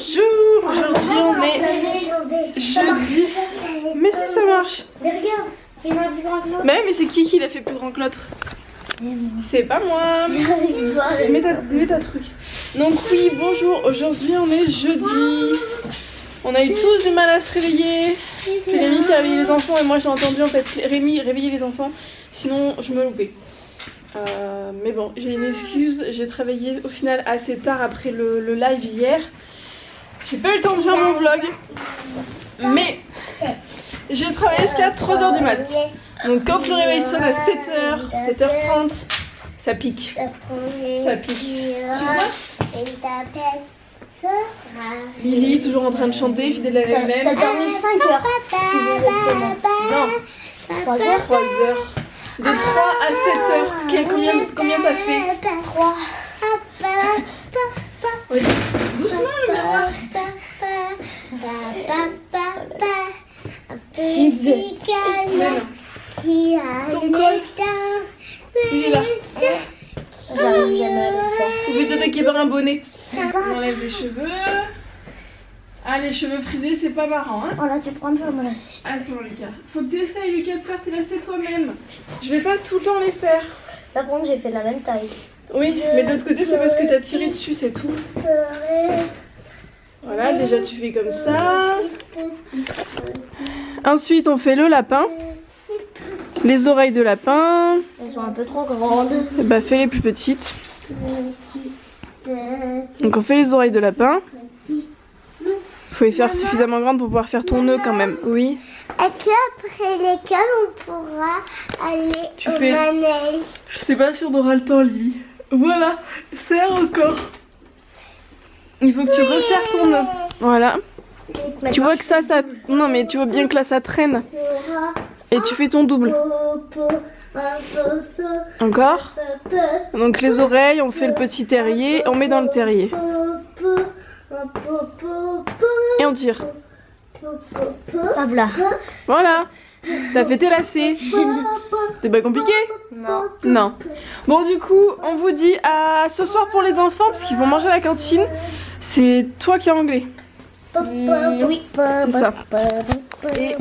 Bonjour, aujourd'hui on est jeudi. Mais si ça marche. Mais regarde, il y en a un plus grand que l'autre. Mais c'est qui l'a fait plus grand que l'autre? C'est pas moi. Mets ta truc. Donc oui, bonjour, aujourd'hui on est jeudi. On a eu tous du mal à se réveiller. C'est Rémi qui a réveillé les enfants et moi j'ai entendu en fait Rémi réveiller les enfants. Sinon je me loupais. Mais bon, j'ai une excuse, j'ai travaillé au final assez tard après le live hier. J'ai pas eu le temps de faire mon vlog, mais j'ai travaillé jusqu'à 3h du mat. Donc quand le réveil sonne à 7h, 7h30, ça pique. Ça pique. Tu vois? Lily, toujours en train de chanter, fidèle à elle-même. T'as dormi 5 heures. Non, 3 heures. De 3 à 7h, combien ça fait? 3. Oui. Doucement le miroir. Qui a ton col, il est là. J'arrive jamais à le faire. Vous pouvez t'attaquer par un bonnet. On enlève les cheveux. Ah, les cheveux frisés, c'est pas marrant, hein. Oh là, tu prends un peu mon lacet. Attends, Lucas. Faut que t'essayes, Lucas, de faire tes lacets toi-même. Je vais pas tout le temps les faire. Là, par contre, j'ai fait la même taille. Oui, mais de l'autre côté, c'est parce que t'as tiré dessus, c'est tout. Voilà, déjà tu fais comme ça. Ensuite, on fait le lapin. Les oreilles de lapin. Elles sont un peu trop grandes. Et bah, fais les plus petites. Donc, on fait les oreilles de lapin. Faut les faire suffisamment grandes pour pouvoir faire ton nœud quand même. Oui. Et puis après l'école, on pourra aller au manège. Je sais pas si on aura le temps, Lily. Voilà, serre encore. Il faut que tu resserres ton nœud. Voilà. Tu vois que ça... Non mais tu vois bien que là ça traîne. Et tu fais ton double. Encore. Donc les oreilles, on fait le petit terrier, on met dans le terrier. Et on tire. Voilà. Voilà. T'as fait tes lacets. C'est pas compliqué? Non. Non. Bon, du coup, on vous dit à ce soir pour les enfants, parce qu'ils vont manger à la cantine. C'est toi qui es anglais. Oui. C'est ça. Et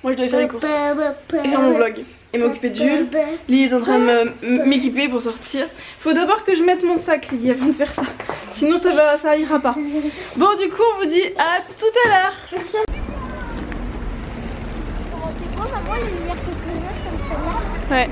moi, je dois faire les courses. Et faire mon vlog. Et m'occuper de Jules. Lily est en train de m'équiper pour sortir. Faut d'abord que je mette mon sac, Lily, avant de faire ça. Sinon, ça ira pas. Bon, du coup, on vous dit à tout à l'heure. C'est quoi, maman, les lumières que tu mets comme ça? Ouais.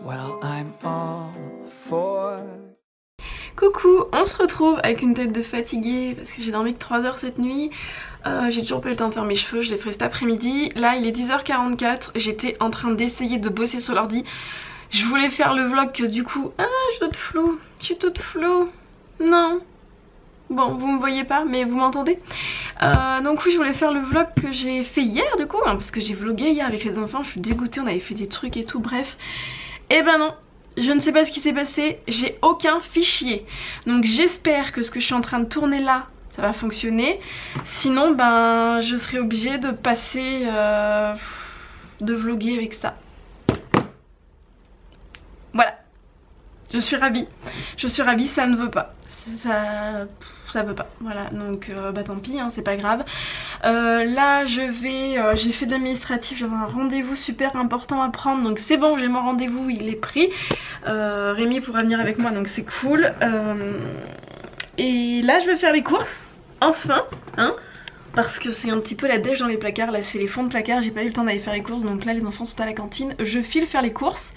Well, I'm all for... Coucou, on se retrouve avec une tête de fatiguée parce que j'ai dormi que 3 heures cette nuit. J'ai toujours pas eu le temps de faire mes cheveux, je les ferai cet après-midi. Là il est 10h44, j'étais en train d'essayer de bosser sur l'ordi. Je voulais faire le vlog que du coup... Ah, je suis toute floue, non. Bon, vous me voyez pas, mais vous m'entendez. Donc oui, je voulais faire le vlog que j'ai fait hier du coup, hein, parce que j'ai vlogué hier avec les enfants, je suis dégoûtée, on avait fait des trucs et tout, bref. Et ben non, je ne sais pas ce qui s'est passé, j'ai aucun fichier. Donc j'espère que ce que je suis en train de tourner là, ça va fonctionner. Sinon, ben je serai obligée de passer, de vlogger avec ça. Voilà, je suis ravie, ça ne veut pas, ça veut pas, voilà, donc bah tant pis, hein, c'est pas grave. Là j'ai fait de l'administratif, j'avais un rendez-vous super important à prendre, donc c'est bon, j'ai mon rendez-vous, il est pris. Rémi pourra venir avec moi, donc c'est cool. Et là je vais faire les courses, enfin, hein, parce que c'est un petit peu la dèche dans les placards, là c'est les fonds de placard, j'ai pas eu le temps d'aller faire les courses, donc là les enfants sont à la cantine, je file faire les courses.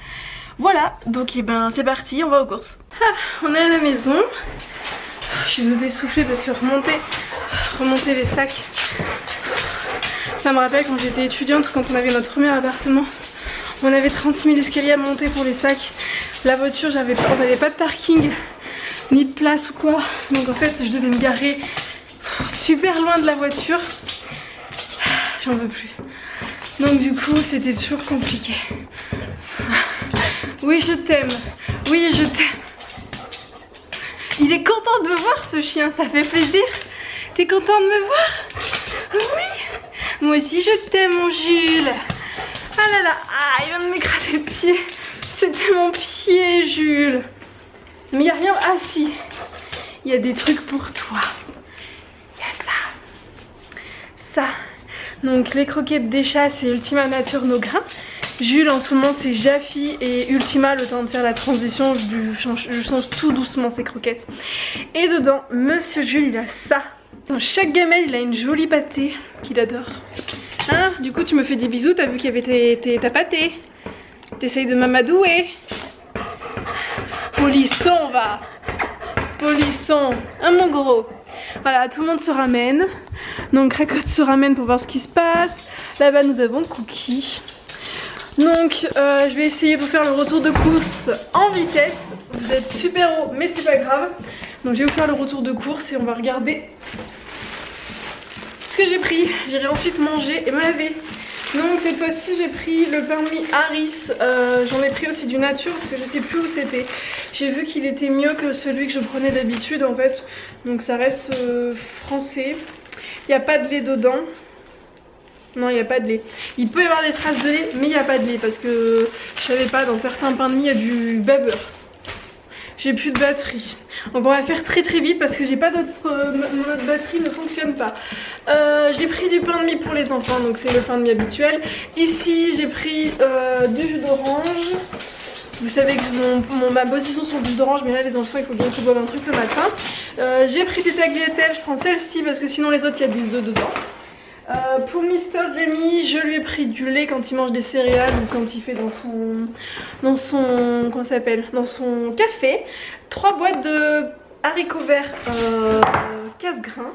Voilà, donc et ben c'est parti, on va aux courses. Ah, on est à la maison. Je suis tout essoufflée parce que remonter les sacs, ça me rappelle quand j'étais étudiante, quand on avait notre premier appartement. On avait 36 000 escaliers à monter pour les sacs. La voiture, on n'avait pas de parking, ni de place ou quoi. Donc en fait, je devais me garer super loin de la voiture. J'en veux plus. Donc du coup, c'était toujours compliqué. Oui, je t'aime. Oui, je t'aime. Il est content de me voir ce chien, ça fait plaisir. T'es content de me voir? Oui. Moi aussi je t'aime mon Jules. Ah là là, ah, il vient de m'écraser le pied. C'était mon pied Jules. Mais il n'y a rien, ah si, il y a des trucs pour toi. Il y a ça. Donc les croquettes des chats c'est Ultima Nature No Grain. Jules en ce moment c'est Jaffi et Ultima, le temps de faire la transition, je change tout doucement ces croquettes. Et dedans, Monsieur Jules il a ça. Dans chaque gamelle il a une jolie pâtée qu'il adore. Hein, du coup tu me fais des bisous, t'as vu qu'il y avait ta pâtée. T'essayes de m'amadouer. Polisson va. Polisson, hein mon gros. Voilà, tout le monde se ramène. Donc Cracotte se ramène pour voir ce qui se passe. Là-bas nous avons Cookie. Donc je vais essayer de vous faire le retour de course en vitesse. Vous êtes super haut mais c'est pas grave. Donc je vais vous faire le retour de course et on va regarder ce que j'ai pris. J'irai ensuite manger et me laver. Donc cette fois-ci j'ai pris le permis Harris. J'en ai pris aussi du nature parce que je sais plus où c'était. J'ai vu qu'il était mieux que celui que je prenais d'habitude en fait. Donc ça reste français. Il n'y a pas de lait dedans. Non, il n'y a pas de lait. Il peut y avoir des traces de lait, mais il n'y a pas de lait parce que je savais pas, dans certains pains de mie, il y a du beurre. J'ai plus de batterie. Donc on va faire très vite parce que j'ai pas d'autre. Notre batterie ne fonctionne pas. J'ai pris du pain de mie pour les enfants, donc c'est le pain de mie habituel. Ici, j'ai pris du jus d'orange. Vous savez que ma position sur le jus d'orange, mais là les enfants il faut bien qu'ils boivent un truc le matin. J'ai pris des tagliatelles, je prends celle-ci parce que sinon les autres il y a des œufs dedans. Pour Mister Rémi, je lui ai pris du lait quand il mange des céréales ou quand il fait dans son comment ça s'appelle, dans son café. 3 boîtes de haricots verts casse-grains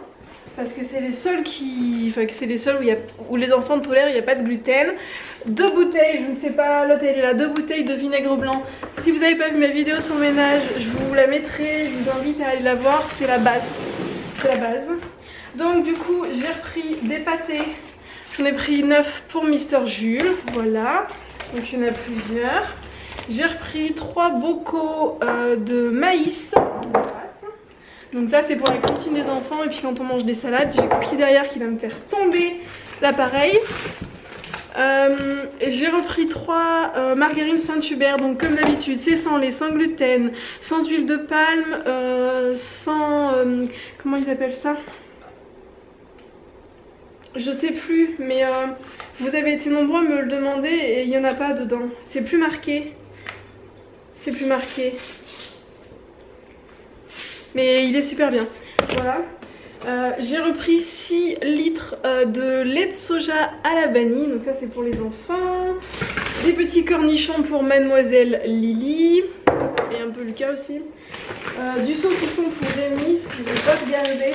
parce que c'est les seuls où les enfants tolèrent, il n'y a pas de gluten. 2 bouteilles, je ne sais pas, l'autre elle est là, 2 bouteilles de vinaigre blanc. Si vous n'avez pas vu ma vidéo sur le ménage, je vous la mettrai, je vous invite à aller la voir, c'est la base. C'est la base. Donc du coup j'ai repris des pâtés, j'en ai pris 9 pour Mister Jules, voilà, donc il y en a plusieurs. J'ai repris 3 bocaux de maïs, donc ça c'est pour la cantine des enfants et puis quand on mange des salades. J'ai Cookie derrière qui va me faire tomber l'appareil. J'ai repris 3 margarines Saint-Hubert, donc comme d'habitude c'est sans lait, sans gluten, sans huile de palme, sans... comment ils appellent ça? Je sais plus, mais vous avez été nombreux à me le demander et il n'y en a pas dedans. C'est plus marqué. C'est plus marqué. Mais il est super bien. Voilà. J'ai repris 6 litres de lait de soja à la vanille. Donc ça c'est pour les enfants. Des petits cornichons pour Mademoiselle Lily. Et un peu Lucas aussi. Du saucisson pour Rémi. Je vais pas regarder.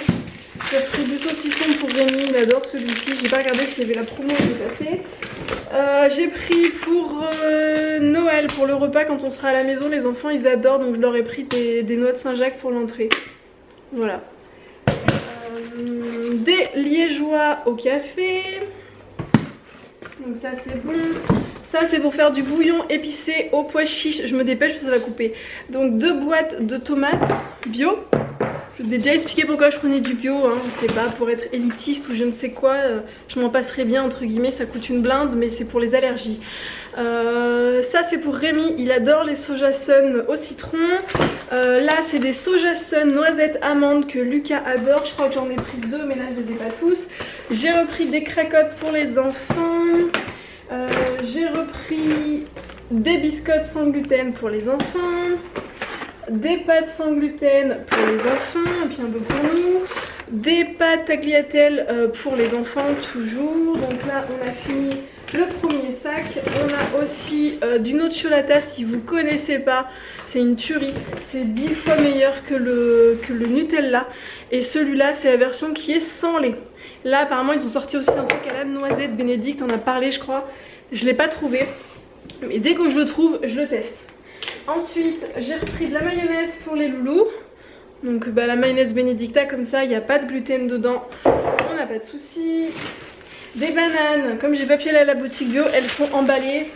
J'ai pris du saucisson pour Rémi, il adore celui-ci. J'ai pas regardé s'il y avait la promo qui est passée. J'ai pris pour Noël, pour le repas quand on sera à la maison, les enfants ils adorent, donc je leur ai pris des noix de Saint-Jacques pour l'entrée. Voilà. Des liégeois au café. Donc ça c'est bon. Ça c'est pour faire du bouillon épicé au pois chiche. Je me dépêche parce que ça va couper. Donc 2 boîtes de tomates bio. Je vous ai déjà expliqué pourquoi je prenais du bio, hein. C'est pas pour être élitiste ou je ne sais quoi, je m'en passerai bien entre guillemets, ça coûte une blinde mais c'est pour les allergies. Ça c'est pour Rémi, il adore les soja sun au citron. Là c'est des soja sun noisettes amandes que Lucas adore, je crois que j'en ai pris 2 mais là je les ai pas tous. J'ai repris des cracottes pour les enfants. J'ai repris des biscottes sans gluten pour les enfants. Des pâtes sans gluten pour les enfants et puis un peu pour nous. Des pâtes tagliatelles pour les enfants toujours. Donc là on a fini le premier sac. On a aussi du nocciolata, si vous connaissez pas, c'est une tuerie. C'est 10 fois meilleur que le Nutella. Et celui-là c'est la version qui est sans lait. Là apparemment ils ont sorti aussi un truc à la noisette. Bénédicte en a parlé je crois. Je l'ai pas trouvé. Mais dès que je le trouve je le teste. Ensuite j'ai repris de la mayonnaise pour les loulous. Donc la mayonnaise Benedicta comme ça, il n'y a pas de gluten dedans, on n'a pas de soucis. Des bananes, comme j'ai pas pu aller à la boutique bio, elles sont emballées.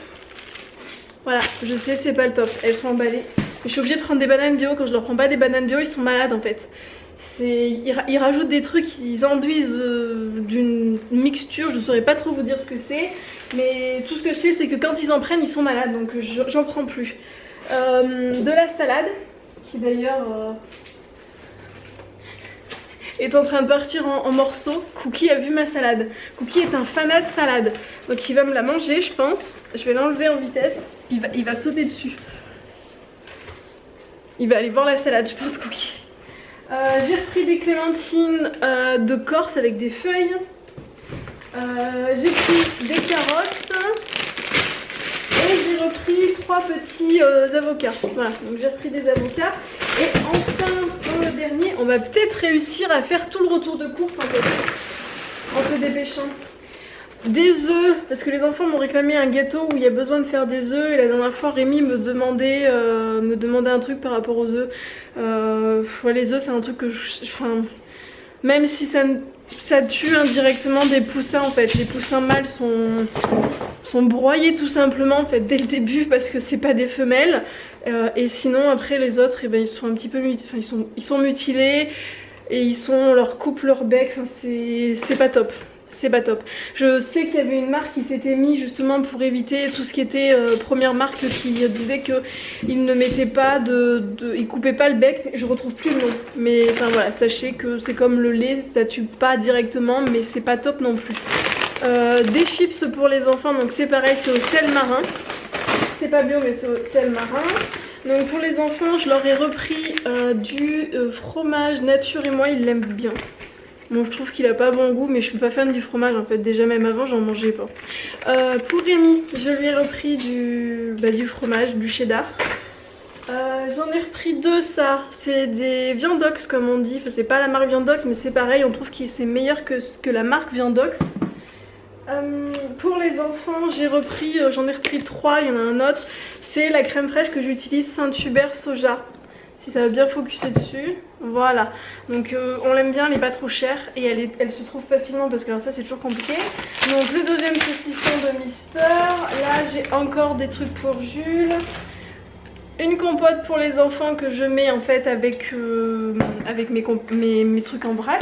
Voilà, je sais c'est pas le top, elles sont emballées. Mais je suis obligée de prendre des bananes bio, quand je leur prends pas des bananes bio ils sont malades en fait. Ils rajoutent des trucs, ils enduisent d'une mixture, je ne saurais pas trop vous dire ce que c'est. Mais tout ce que je sais c'est que quand ils en prennent ils sont malades, donc j'en prends plus. De la salade, qui d'ailleurs est en train de partir en morceaux. Cookie a vu ma salade. Cookie est un fanat de salade, donc il va me la manger je pense. Je vais l'enlever en vitesse, il va sauter dessus. Il va aller voir la salade je pense Cookie. J'ai repris des clémentines de Corse avec des feuilles. J'ai pris des carottes. Et j'ai repris 3 petits avocats. Voilà, donc j'ai repris des avocats. Et enfin, pour le dernier, on va peut-être réussir à faire tout le retour de course en fait, en se dépêchant. Des œufs, parce que les enfants m'ont réclamé un gâteau où il y a besoin de faire des œufs. Et la dernière fois, Rémi me demandait un truc par rapport aux œufs. Ouais, les œufs, c'est un truc que enfin, même si ça tue indirectement des poussins en fait. Les poussins mâles sont broyés tout simplement en fait dès le début parce que c'est pas des femelles. Et sinon après les autres, eh ben, ils sont un petit peu ils sont mutilés et on leur coupe leur bec. Enfin, c'est pas top. C'est pas top. Je sais qu'il y avait une marque qui s'était mise justement pour éviter tout ce qui était première marque qui disait qu'ils ne mettaient pas ils coupaient pas le bec. Je retrouve plus le nom. Mais enfin voilà, sachez que c'est comme le lait, ça tue pas directement mais c'est pas top non plus. Des chips pour les enfants, donc c'est pareil, c'est au sel marin. C'est pas bio mais c'est au sel marin. Donc pour les enfants, je leur ai repris du fromage nature et moi ils l'aiment bien. Bon, je trouve qu'il a pas bon goût, mais je suis pas fan du fromage en fait. Déjà même avant, j'en mangeais pas. Pour Rémi, je lui ai repris du fromage, du cheddar. J'en ai repris 2, ça. C'est des Viandox comme on dit. Enfin, c'est pas la marque Viandox, mais c'est pareil. On trouve que c'est meilleur que la marque Viandox. Pour les enfants, j'en ai repris 3. Il y en a un autre. C'est la crème fraîche que j'utilise, Saint-Hubert Soja. Si ça va bien focuser dessus, voilà. Donc on l'aime bien, elle n'est pas trop chère et elle se trouve facilement parce que alors ça c'est toujours compliqué. Donc le deuxième saucisson de Mister. Là j'ai encore des trucs pour Jules. Une compote pour les enfants que je mets en fait avec mes trucs en vrac.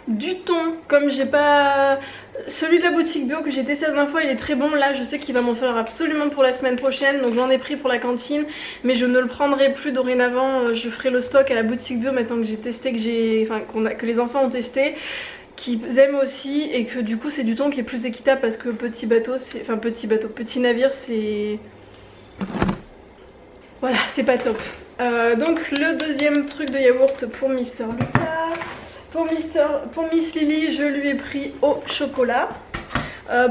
Du thon, comme j'ai pas... Celui de la boutique bio que j'ai testé la dernière fois il est très bon. Là je sais qu'il va m'en falloir absolument pour la semaine prochaine. Donc j'en ai pris pour la cantine. Mais je ne le prendrai plus dorénavant. Je ferai le stock à la boutique bio maintenant que j'ai testé, que les enfants ont testé, qu'ils aiment aussi. Et que du coup c'est du thon qui est plus équitable parce que petit petit navire c'est... Voilà, c'est pas top. Donc le deuxième truc de yaourt pour Mister Lucas. Pour Miss Lily, je lui ai pris au chocolat.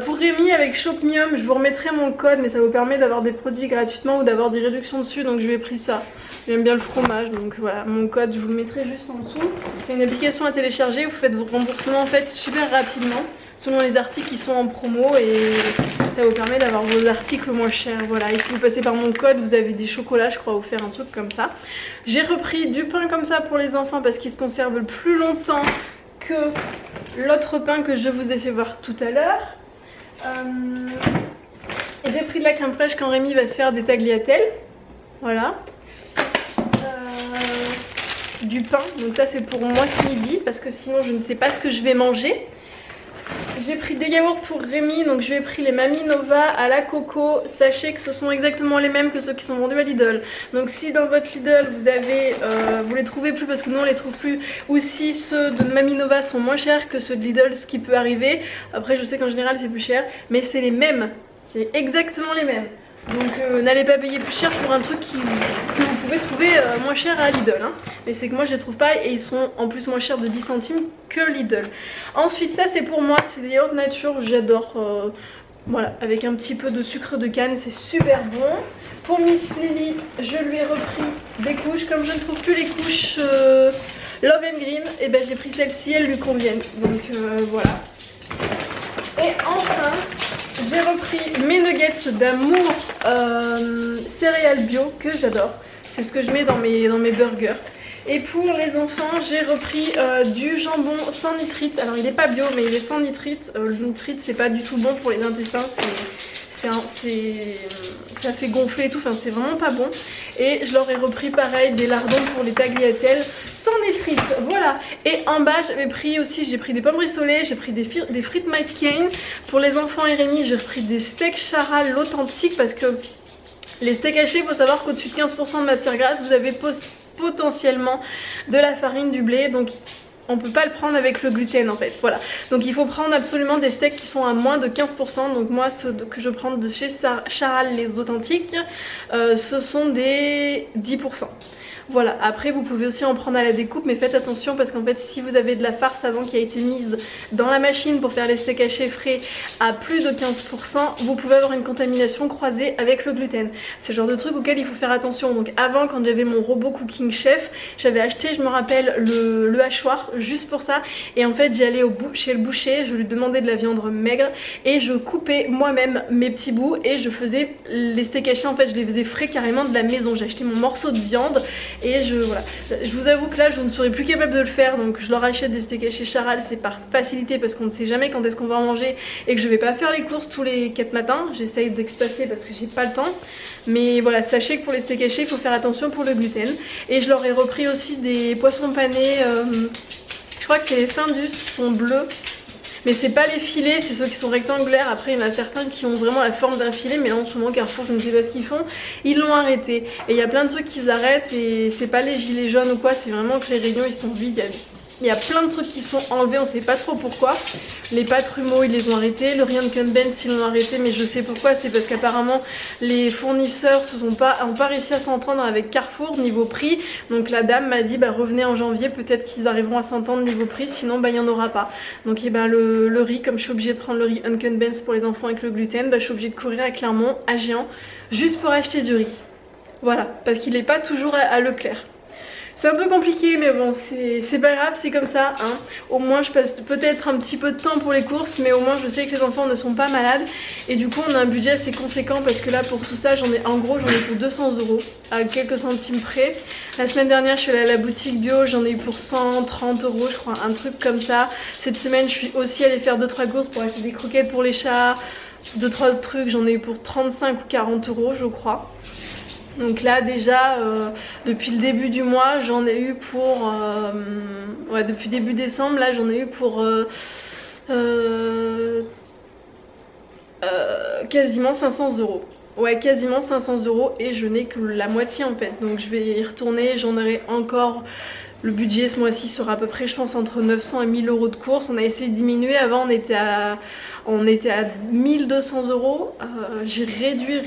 Pour Rémi avec Shopmium, je vous remettrai mon code, mais ça vous permet d'avoir des produits gratuitement ou d'avoir des réductions dessus, donc je lui ai pris ça. J'aime bien le fromage, donc voilà, mon code je vous le mettrai juste en dessous. C'est une application à télécharger, vous faites vos remboursements en fait super rapidement selon les articles qui sont en promo et ça vous permet d'avoir vos articles moins chers. Voilà, et si vous passez par mon code, vous avez des chocolats, je crois, offert, un truc comme ça. J'ai repris du pain comme ça pour les enfants parce qu'il se conserve plus longtemps que l'autre pain que je vous ai fait voir tout à l'heure. J'ai pris de la crème fraîche quand Rémi va se faire des tagliatelles. Voilà. Du pain, donc ça c'est pour moi ce midi parce que sinon je ne sais pas ce que je vais manger. J'ai pris des yaourts pour Rémi, donc je lui ai pris les Mamie Nova à la coco. Sachez que ce sont exactement les mêmes que ceux qui sont vendus à Lidl. Donc si dans votre Lidl vous les trouvez plus parce que nous on les trouve plus, ou si ceux de Mamie Nova sont moins chers que ceux de Lidl, ce qui peut arriver. Après je sais qu'en général c'est plus cher, mais c'est les mêmes, c'est exactement les mêmes. Donc n'allez pas payer plus cher pour un truc que vous pouvez trouver moins cher à Lidl, hein. Mais c'est que moi je les trouve pas et ils sont en plus moins chers de 10 centimes que Lidl. Ensuite ça c'est pour moi, c'est des yaourts nature, j'adore. Voilà, avec un petit peu de sucre de canne, c'est super bon. Pour Miss Lily, je lui ai repris des couches. Comme je ne trouve plus les couches Love and Green, et ben j'ai pris celle-ci, elles lui conviennent. Donc voilà. Et enfin, j'ai repris mes nuggets d'amour céréales bio que j'adore. C'est ce que je mets dans mes burgers. Et pour les enfants, j'ai repris du jambon sans nitrite. Alors il n'est pas bio mais il est sans nitrite. Le nitrite c'est pas du tout bon pour les intestins, ça fait gonfler et tout, enfin c'est vraiment pas bon. Et je leur ai repris pareil des lardons pour les tagliatelles sans nitrite, voilà. Et en bas j'avais pris aussi, j'ai pris des pommes rissolées, j'ai pris des frites Mike Cain. Pour les enfants et Rémi j'ai repris des steaks Charal l'Authentique parce que les steaks hachés, il faut savoir qu'au-dessus de 15% de matière grasse vous avez potentiellement de la farine, du blé, donc on peut pas le prendre avec le gluten en fait, voilà. Donc il faut prendre absolument des steaks qui sont à moins de 15%. Donc moi ceux que je prends de chez Charal les authentiques, ce sont des 10%. Voilà, après vous pouvez aussi en prendre à la découpe, mais faites attention parce qu'en fait si vous avez de la farce avant qui a été mise dans la machine pour faire les steaks hachés frais à plus de 15%, vous pouvez avoir une contamination croisée avec le gluten. C'est le genre de truc auquel il faut faire attention. Donc avant, quand j'avais mon robot Cooking Chef, j'avais acheté, je me rappelle, le hachoir juste pour ça. Et en fait j'allais chez le boucher, je lui demandais de la viande maigre et je coupais moi-même mes petits bouts et je faisais les steaks hachés, en fait je les faisais frais carrément de la maison. J'ai acheté mon morceau de viande et voilà. Je vous avoue que là je ne serais plus capable de le faire, donc je leur achète des steaks hachés Charal, c'est par facilité parce qu'on ne sait jamais quand est-ce qu'on va en manger et que je vais pas faire les courses tous les 4 matins. J'essaye d'expacer parce que j'ai pas le temps, mais voilà, sachez que pour les steaks hachés il faut faire attention pour le gluten. Et je leur ai repris aussi des poissons panés, je crois que c'est les Findus, qui sont bleus. Mais c'est pas les filets, c'est ceux qui sont rectangulaires. Après il y en a certains qui ont vraiment la forme d'un filet, mais là en ce moment Carrefour je ne sais pas ce qu'ils font, ils l'ont arrêté. Et il y a plein de trucs qu'ils arrêtent et c'est pas les gilets jaunes ou quoi, c'est vraiment que les rayons ils sont vides. Il y a plein de trucs qui sont enlevés, on sait pas trop pourquoi. Les pâtes Rumeau ils les ont arrêtés, le Rion Benz ils l'ont arrêté, mais je sais pourquoi. C'est parce qu'apparemment les fournisseurs ont pas réussi à s'entendre avec Carrefour niveau prix. Donc la dame m'a dit bah revenez en janvier, peut-être qu'ils arriveront à s'entendre niveau prix, sinon bah il n'y en aura pas. Donc et ben le riz, comme je suis obligée de prendre le riz Unken Benz pour les enfants avec le gluten, bah je suis obligée de courir à Clermont, à Géant, juste pour acheter du riz. Voilà, parce qu'il n'est pas toujours à Leclerc. C'est un peu compliqué mais bon c'est pas grave, c'est comme ça hein. Au moins je passe peut-être un petit peu de temps pour les courses, mais au moins je sais que les enfants ne sont pas malades. Et du coup on a un budget assez conséquent parce que là pour tout ça en gros j'en ai pour 200 € à quelques centimes près. La semaine dernière je suis allée à la boutique bio, j'en ai eu pour 130 € je crois, un truc comme ça. Cette semaine je suis aussi allée faire 2-3 courses pour acheter des croquettes pour les chats, 2-3 trucs, j'en ai eu pour 35 ou 40 € je crois. Donc là déjà depuis le début du mois j'en ai eu pour ouais, depuis début décembre là j'en ai eu pour quasiment 500 €. Ouais, quasiment 500 € et je n'ai que la moitié en fait. Donc je vais y retourner, j'en aurai encore. Le budget ce mois-ci sera à peu près je pense entre 900 et 1000 € de courses. On a essayé de diminuer, avant on était à 1200 €. J'ai réduit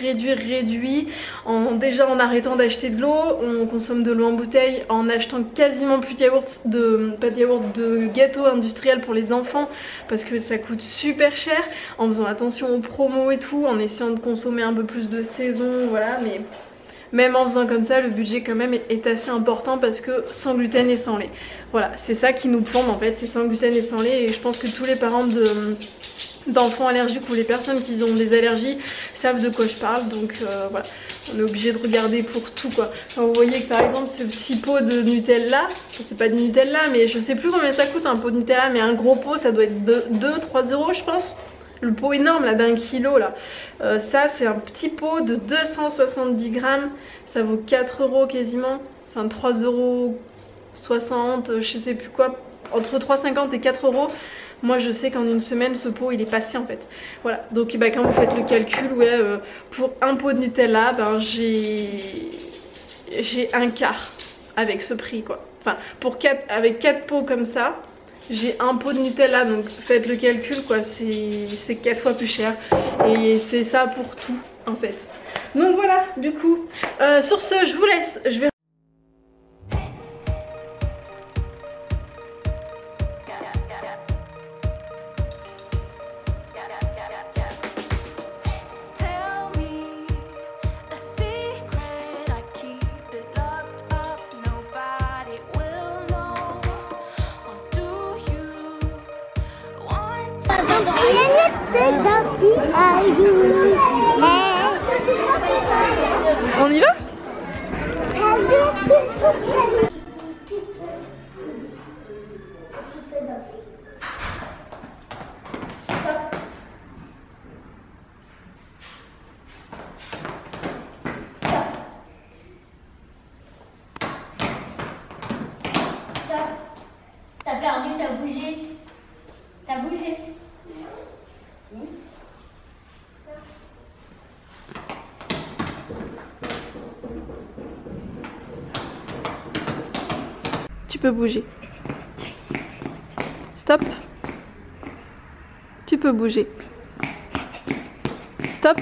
déjà en arrêtant d'acheter de l'eau. On consomme de l'eau en bouteille, en achetant quasiment plus de yaourt, de gâteaux industriels pour les enfants parce que ça coûte super cher, en faisant attention aux promos et tout, en essayant de consommer un peu plus de saison, voilà. Mais même en faisant comme ça, le budget quand même est assez important parce que sans gluten et sans lait. Voilà, c'est ça qui nous plombe en fait, c'est sans gluten et sans lait. Et je pense que tous les parents d'enfants allergiques ou les personnes qui ont des allergies savent de quoi je parle. Donc voilà, on est obligé de regarder pour tout quoi. Enfin, vous voyez que par exemple ce petit pot de Nutella, c'est pas de Nutella mais je sais plus combien ça coûte un pot de Nutella, mais un gros pot ça doit être 2-3 € je pense. Le pot énorme là d'1 kg là, ça c'est un petit pot de 270 grammes, ça vaut 4 € quasiment, enfin 3,60 €, je sais plus quoi, entre 3,50 et 4 €. Moi je sais qu'en une semaine ce pot il est passé en fait. Voilà, donc bah, quand vous faites le calcul, ouais, pour un pot de Nutella, ben, j'ai un quart avec ce prix quoi. Enfin avec 4 pots comme ça, j'ai un pot de Nutella, donc faites le calcul quoi, c'est 4 fois plus cher. Et c'est ça pour tout en fait. Donc voilà, du coup, sur ce je vous laisse, je vais... On y va? Tu peux bouger. Stop. Tu peux bouger. Stop.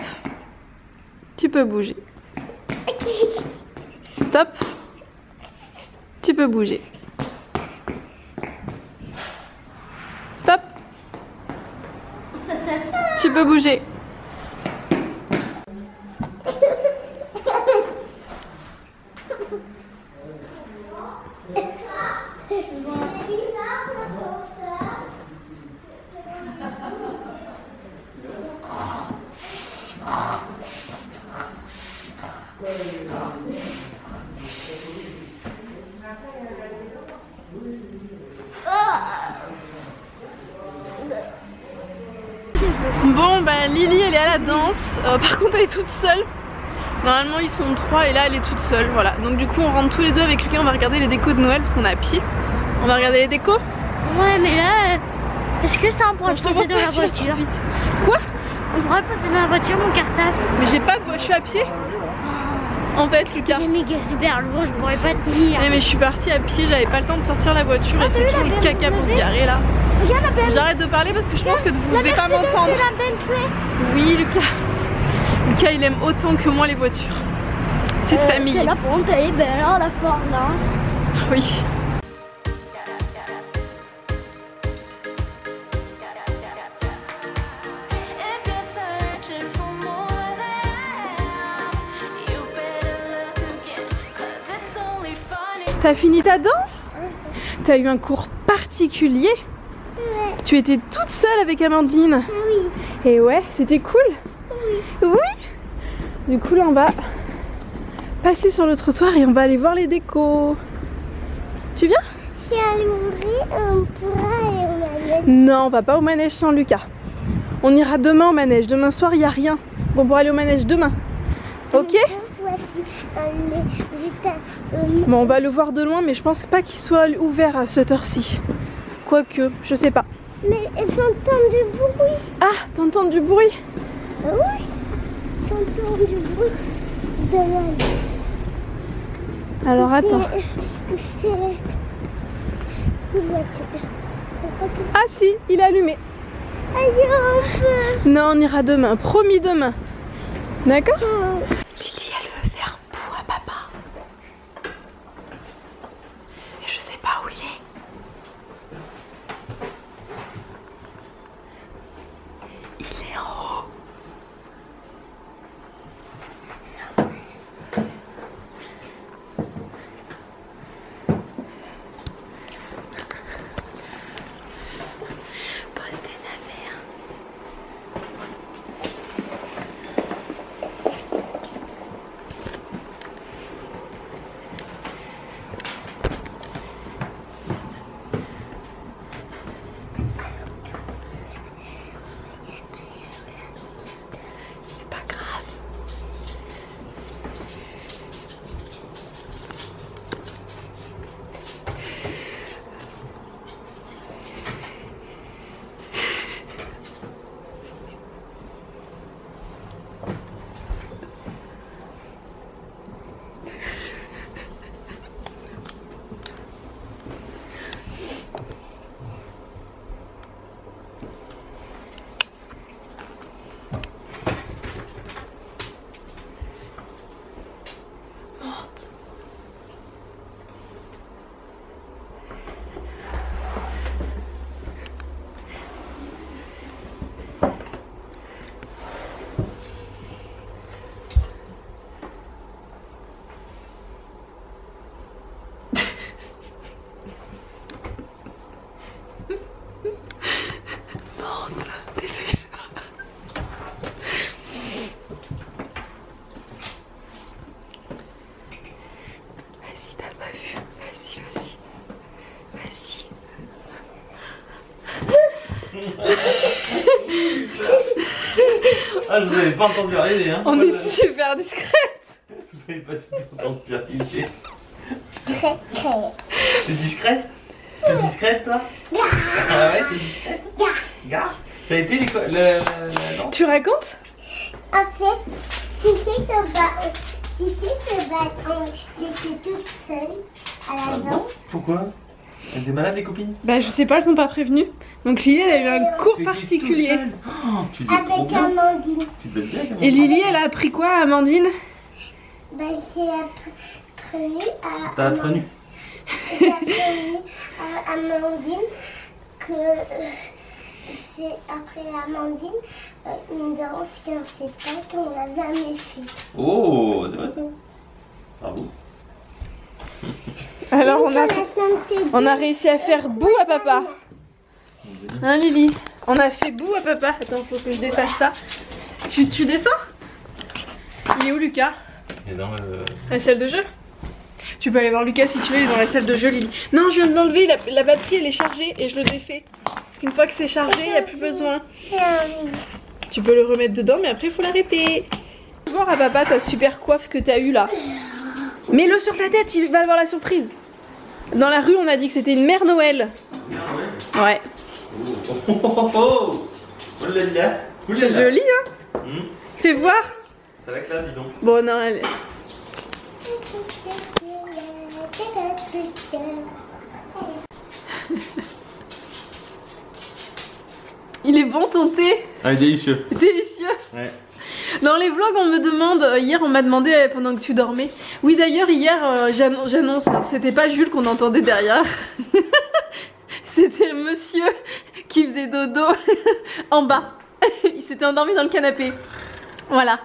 Tu peux bouger. Stop. Tu peux bouger. Stop. Tu peux bouger. Bon bah Lily elle est à la danse, par contre elle est toute seule. Normalement ils sont 3 et là elle est toute seule, voilà. Donc du coup on rentre tous les deux avec Lucas, on va regarder les décos de Noël parce qu'on est à pied. On va regarder les décos. Ouais mais là, est-ce que ça on pourrait Attends, poser dans la voiture? Vite. Quoi? On pourrait poser dans la voiture mon cartable. Mais j'ai pas de voiture, je suis à pied. En fait Lucas. Il est méga super lourd, je pourrais pas tenir. Ouais, mais je suis partie à pied, j'avais pas le temps de sortir la voiture et c'est toujours le caca pour se garer là. Regarde la belle. J'arrête de parler parce que je pense que vous devez pas m'entendre. C'est la belle. Oui Lucas. Lucas il aime autant que moi les voitures. C'est de famille. C'est la ponte, elle est belle, hein, la Ford là. Oui. T'as fini ta danse? T'as eu un cours particulier? Ouais. Tu étais toute seule avec Amandine? Oui. Et ouais, c'était cool? Oui. Oui. Du coup là on va passer sur le trottoir et on va aller voir les décos. Tu viens? Si elle ouvrit, on pourra aller au manège. Non, on va pas au manège sans Lucas. On ira demain au manège. Demain soir il n'y a rien. Bon, on pourra aller au manège demain. Ok? Voici Bon, on va le voir de loin, mais je pense pas qu'il soit ouvert à cette heure-ci. Quoique, je sais pas. Mais j'entends du bruit. Ah, t'entends du bruit? Oui. J'entends du bruit de manège. Alors attends. C'est une voiture. Ah si, il est allumé. Allez, on peut. Non, on ira demain. Promis demain. D'accord? Lily, elle veut faire pou à papa. Et je sais pas où il est. Il est en haut. Pose tes affaires. C'est pas grave. Morte. Morte, dépêche-toi. Vas-y, t'as pas vu. Vas-y, vas-y. Ah, je vous avais pas entendu arriver, hein. On est super discrète. Je vous avais pas du tout entendu arriver. Très, très. T'es discrète? T'es discrète, toi? Ah ouais, t'es discrète? Gare. Ça a été non. Tu racontes? En fait, tu sais que j'étais toute seule à la danse. Pourquoi? Elle était malade les copines? Bah je sais pas, elles sont pas prévenues. Donc Lily elle a eu un cours particulier. Tu te trop Avec bien. Amandine. Tu te bien, Et Lily elle a appris quoi, Amandine? Bah, j'ai appris à T'as appris? J'ai appris à Amandine que j'ai appris à Amandine une danse qu'elle ne sait pas, qu'on l'a jamais fait. Oh, c'est vrai ça? Bravo. Alors Une on a réussi à faire bout à papa. Hein Lily? On a fait bout à papa. Attends, faut que je défasse ça. Tu descends? Il est où Lucas? Et dans La salle de jeu? Tu peux aller voir Lucas si tu veux, il est dans la salle de jeu Lily. Non, je viens de l'enlever, la batterie elle est chargée et je le défais. Parce qu'une fois que c'est chargé, il n'y a plus besoin. Tu peux le remettre dedans mais après il faut l'arrêter. Tu vas voir à papa ta super coiffe que t'as eue là. Mets-le sur ta tête, il va avoir la surprise. Dans la rue on a dit que c'était une mère Noël. Ouais. Oh là là. C'est joli hein. Fais voir. C'est la classe dis donc. Bon non elle... Il est bon ton thé. Ah, il est délicieux. Délicieux. Ouais. Dans les vlogs on me demande, hier on m'a demandé pendant que tu dormais. Oui d'ailleurs hier j'annonce, hein, c'était pas Jules qu'on entendait derrière. C'était le monsieur qui faisait dodo en bas. Il s'était endormi dans le canapé. Voilà.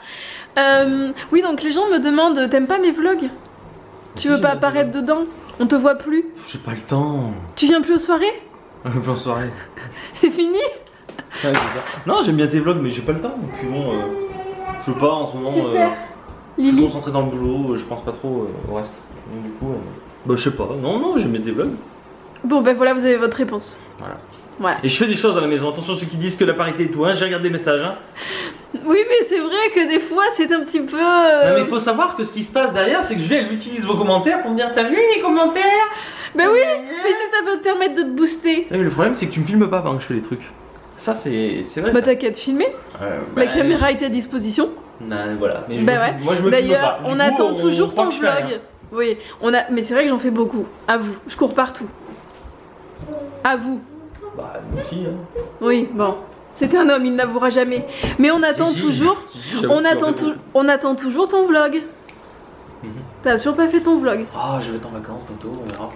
Oui donc les gens me demandent, t'aimes pas mes vlogs? Tu veux pas apparaître dedans? On te voit plus? J'ai pas le temps. Tu viens plus aux soirées? Je vais en soirée. C'est fini? Ouais, c'est ça. Non, j'aime bien tes vlogs, mais j'ai pas le temps. Puis bon, je veux pas en ce moment. Super. Je suis Lily. concentré dans le boulot, je pense pas trop au reste. Donc, du coup, bah, je sais pas. Non, j'aime bien tes vlogs. Bon ben voilà, vous avez votre réponse. Voilà. Et je fais des choses à la maison. Attention, ceux qui disent que la parité et tout, hein, j'ai regardé des messages. Hein. Oui mais c'est vrai que des fois c'est un petit peu... Non, mais il faut savoir que ce qui se passe derrière, c'est que Julie, elle utilise vos commentaires pour me dire t'as vu les commentaires? Ben oui, mais si ça peut te permettre de te booster. Ouais, mais le problème, c'est que tu me filmes pas pendant que je fais les trucs. Ça, c'est vrai. Bah ça. t'as qu'à te filmer. La caméra est à disposition. Non, voilà. Mais je Bah me ouais. filme- moi, je me filme pas. D'ailleurs, Du on coup, attend toujours croit ton que je fais rien. vlog. Oui, mais c'est vrai que j'en fais beaucoup. À vous, je cours partout. À vous. Bah, nous aussi. Hein. Oui, bon. C'est un homme, il n'avouera jamais. Mais on attend Si, si, toujours. j'avoue On que attend, tu en fais on attend toujours ton vlog. T'as toujours pas fait ton vlog. Ah, je vais être en vacances bientôt, on verra.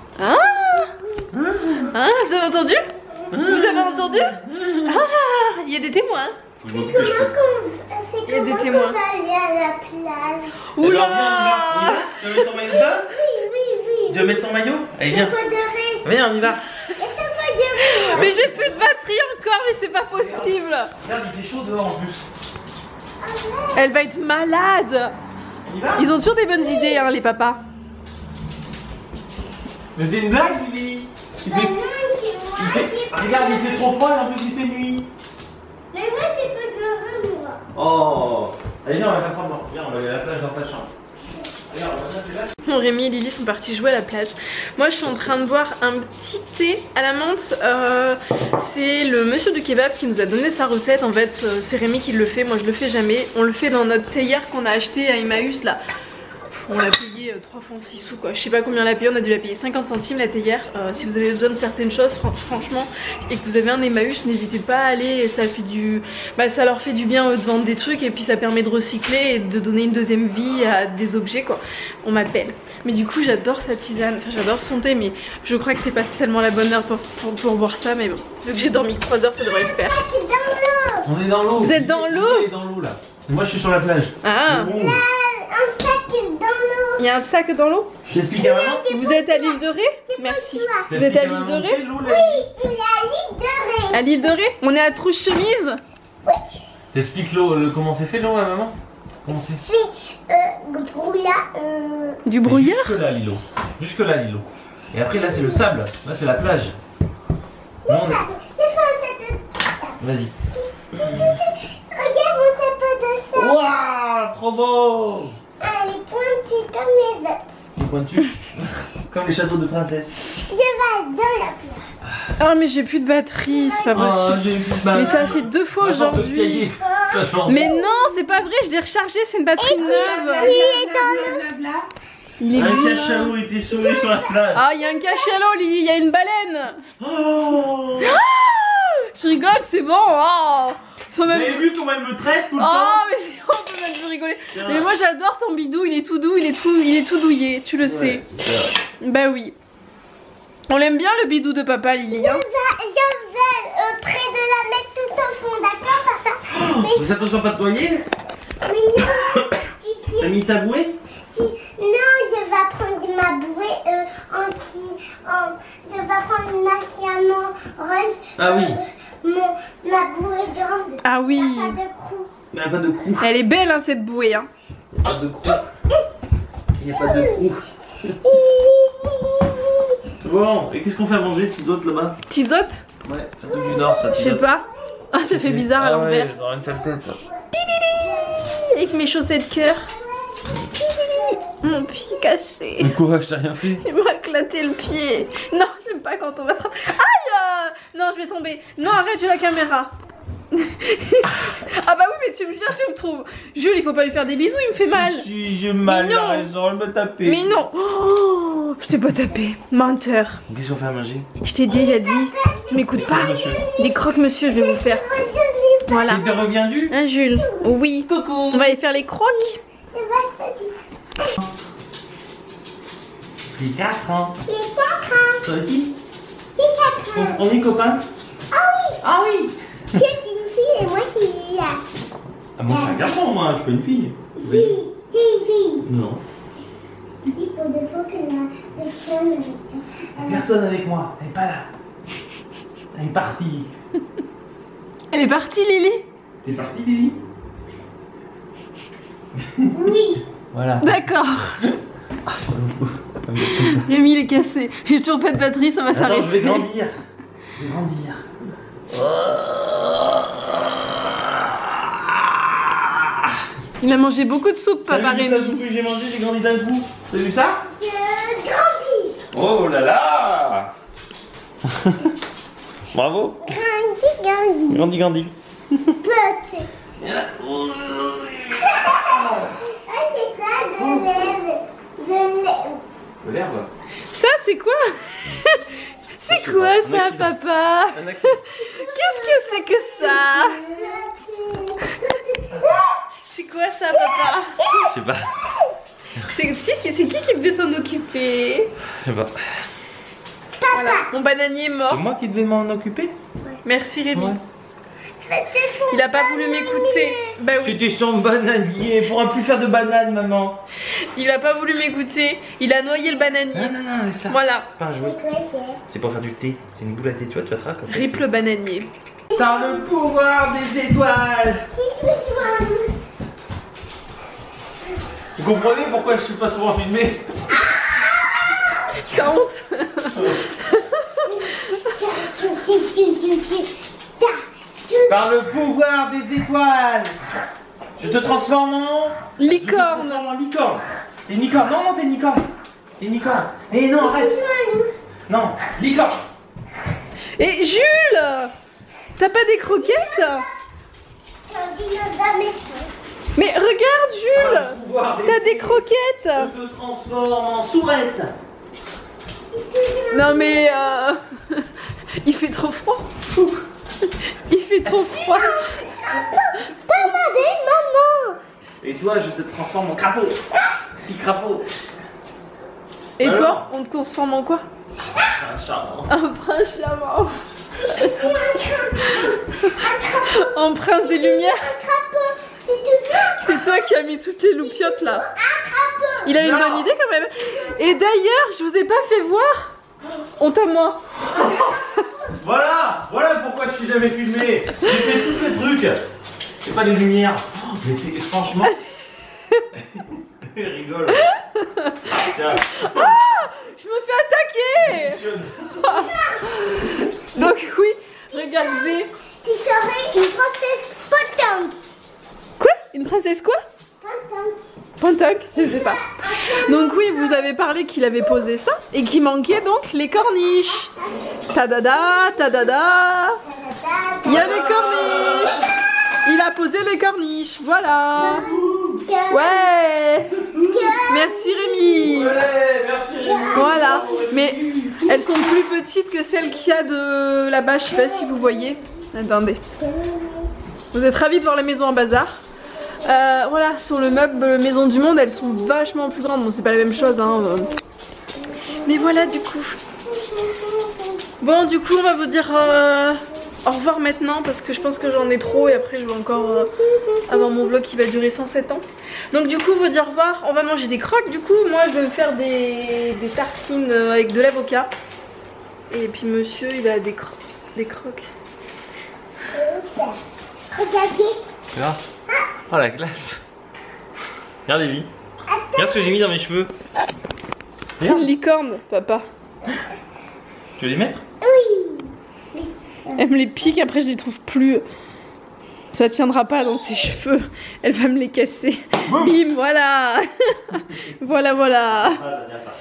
Hein, vous avez entendu? Vous avez entendu? Ah, il y a des témoins. Faut que je m'occupe. C'est Il y a des comment témoins. qu'on va aller à la plage? Oula! Tu veux mettre ton maillot de bain? Oui. Tu veux mettre ton maillot? Allez, viens. Ça faudrait. Viens, on y va. Et ça faudrait. Mais j'ai plus de batterie encore, mais c'est pas possible. Regarde, il fait chaud dehors en plus. Elle va être malade. On y va? Ils ont toujours des bonnes idées, hein, les papas. Mais c'est une blague, Lily. Il fait... Regarde, il fait trop froid et en plus il fait nuit. Mais moi, j'ai pas de rhum, moi. Oh. Allez, viens, on va faire semblant. Viens, on va aller à la plage dans ta chambre. Regarde, on va faire là. Bon, Rémi et Lily sont partis jouer à la plage. Moi je suis en train de boire un petit thé à la menthe. C'est le monsieur du kebab qui nous a donné sa recette. En fait c'est Rémi qui le fait, moi je le fais jamais. On le fait dans notre théière qu'on a acheté à Emmaüs là. On l'a payé 3 francs 6 sous quoi. Je sais pas combien on l'a payé, on a dû la payer 50 centimes la théière. Si vous avez besoin de certaines choses franchement et que vous avez un Emmaüs, n'hésitez pas à aller. Ça fait du... ça leur fait du bien de vendre des trucs et puis ça permet de recycler et de donner une deuxième vie à des objets quoi. On m'appelle. Mais du coup j'adore sa tisane, enfin j'adore son thé mais je crois que c'est pas spécialement la bonne heure pour boire ça mais bon. Vu que j'ai dormi 3 heures ça devrait le faire. On est dans l'eau. Vous êtes dans l'eau? On est dans l'eau là. Moi je suis sur la plage. Ah, Oh. Un sac dans l'eau. il y a un sac dans l'eau? T'expliques à maman? Vous êtes à l'île de Ré? Merci. Vous êtes à l'île de Ré? Il est à l'île de Ré. À l'île de Ré? On est à Trouche-Chemise? T'expliques l'eau, comment c'est fait l'eau à maman? Comment c'est? C'est brouillard. Du brouillard? Jusque là l'îlot. Jusque là l'îlot. Et après là c'est le sable. Là c'est la plage. Nous, on est- Vas-y. Regarde mon sapin de ça. Waouh, trop beau. Elle est pointue comme les autres. Il est pointu. Comme les châteaux de princesse. Je vais dans la plage. Ah mais j'ai plus de batterie, c'est pas possible. j'ai plus de balle. Mais ça fait 2 fois aujourd'hui. Mais non, c'est pas vrai, je l'ai rechargé, c'est une batterie neuve. Tu es dans l'eau. Il est Un vilain. cachalot était sauvé sur la plage. Ah, il y a un cachalot, Lily, il y a une baleine. Oh, Je rigole, c'est bon. Oh. vous avez vu comment elle me traite tout le Oh, temps? mais c'est on peut même plus rigoler. Tiens. Mais moi j'adore ton bidou, il est tout doux, il est tout douillet, tu le sais. Ouais, c'est vrai. Bah oui. On l'aime bien le bidou de papa, Lily. Hein. Je vais près de la mettre tout au fond, d'accord, papa? Fais attention à pas te noyer. Mais non, tu sais, T'as mis ta bouée? non, je vais prendre ma bouée je vais prendre ma chienne rose. Ah oui. Ma bouée grande. Ah oui. Pas de crou. Il n'y a pas de crou. Elle est belle hein, cette bouée. Hein. Il n'y a pas de crou. Il n'y a pas de crou. Bon, et qu'est-ce qu'on fait à manger, petits autres là-bas? Tisote? Ouais, surtout du nord, ça. Je sais pas. Ah, ça fait bizarre à l'envers. Ouais, dans une sale tête. Là. Avec mes chaussettes cœur. Mon pied cassé. Mais quoi, je t'ai rien fait. Il m'a éclaté le pied. Non, j'aime pas quand on m'attrape. Aïe! Non, je vais tomber. Non, arrête, j'ai la caméra. Ah bah oui, mais tu me cherches, tu me trouves. Jules, il faut pas lui faire des bisous, il me fait mal. Si, j'ai mal, Mais il a non. raison, elle m'a tapé. Mais non. Oh, je t'ai pas tapé. Menteur. Qu'est-ce qu'on fait à manger? Je t'ai déjà dit. Tu m'écoutes pas. Monsieur. Des croque-monsieur, je vais vous faire. Voilà. T'es reviendu? Hein, Jules? Oui. Coucou. On va aller faire les croques. J'ai 4 ans. J'ai 4 ans. Toi aussi? J'ai 4 ans. On est copains? Ah oui, Ah oui. tu es une fille et moi je suis là. Ah, moi, je suis un garçon, moi, je suis pas une fille. Fille, t'es une fille. Non. Il faut de fois que la personne Personne avec moi, elle est pas là. Elle est partie. Elle est partie, Lily. T'es partie, Lily? Oui. Voilà. D'accord. Ah, je me l'ouvre. Comme ça. Rémi, il est cassé. J'ai toujours pas de batterie, ça va Attends, je vais s'arrêter. grandir. Je vais grandir. Il a mangé beaucoup de soupe, papa T'as vu toute la Rémi. bouffe que j'ai mangé, j'ai grandi d'un coup. T'as vu ça? Je grandis. Oh là là. Bravo. Grandis. Grandi, grandi. Petit. Et là, oh, Ah, c'est quoi de lèvres? De lèvres. de l'herbe. Ça, c'est quoi? C'est quoi Un ça, accident. papa? Un accident. Qu'est-ce que c'est que ça? C'est quoi ça, papa? Je sais pas. C'est qui devait s'en occuper? Je sais pas. Voilà, mon bananier est C'est mort. moi qui devais m'en occuper? Merci Rémi. Ouais. Il a pas voulu m'écouter. Bah oui. J'étais son bananier. Il pourra plus faire de banane, maman. Il a pas voulu m'écouter. Il a noyé le bananier. Non, non, non, laisse ça. Voilà. C'est pas un jouet. C'est pour faire du thé. C'est une boule à thé, tu vois, tu vas faire comme ça. Rip le bananier. Par le pouvoir des étoiles. Vous comprenez pourquoi je suis pas souvent filmé? T'as honte? Par le pouvoir des étoiles. Je te transforme en... Licorne. Je te transforme en licorne. T'es une licorne. Non, non, t'es une licorne. T'es une licorne. Eh non, arrête. Non, licorne. Et Jules, t'as pas des croquettes? Mais regarde Jules, Par le pouvoir t'as des croquettes. Je te transforme en sourette. Non mais il fait trop froid. Fou. Il fait trop froid. Maman. Et toi, je te transforme en crapaud. Petit crapaud. Et Alors toi, on te transforme en quoi? Un charmant. Un prince charmant. En prince des lumières. C'est toi qui as mis toutes les loupiottes là. Il a une Non. bonne idée quand même. Et d'ailleurs, je vous ai pas fait voir. Honte à moi. Voilà, voilà pourquoi je suis jamais filmé. J'ai fait tous les trucs. C'est pas les lumières. Oh, mais franchement. Rigole. Tiens, Je me fais attaquer. fonctionne. Donc oui, regardez. Tu serais une princesse potente. Quoi? Une princesse quoi? Pontoc, je sais pas. Donc oui, vous avez parlé qu'il avait posé ça et qu'il manquait donc les corniches. Tadada, tadada. Il y a les corniches. Il a posé les corniches, voilà. Ouais. Merci Rémi. Ouais. Mais elles sont plus petites que celles qu'il y a de là-bas, je sais pas si vous voyez. Attendez. Vous êtes ravis de voir les maisons en bazar. Voilà, sur le meuble Maison du Monde, elles sont vachement plus grandes. Bon, c'est pas la même chose, hein. Mais voilà, du coup. Bon, du coup, on va vous dire au revoir maintenant parce que je pense que j'en ai trop et après je vais encore avoir mon vlog qui va durer 107 ans. Donc du coup, vous dire au revoir. On va manger des croques. Du coup, moi, je vais me faire des tartines avec de l'avocat. Et puis monsieur, il a des croques. Regardez. Là. Oh la classe. Regarde Evie. Regarde ce que j'ai mis dans mes cheveux. C'est une licorne, papa. Tu veux les mettre? Oui. Elle me les pique, après je les trouve plus. Ça tiendra pas dans ses cheveux. Elle va me les casser. Bim, voilà. Voilà. Ah, ça vient pas.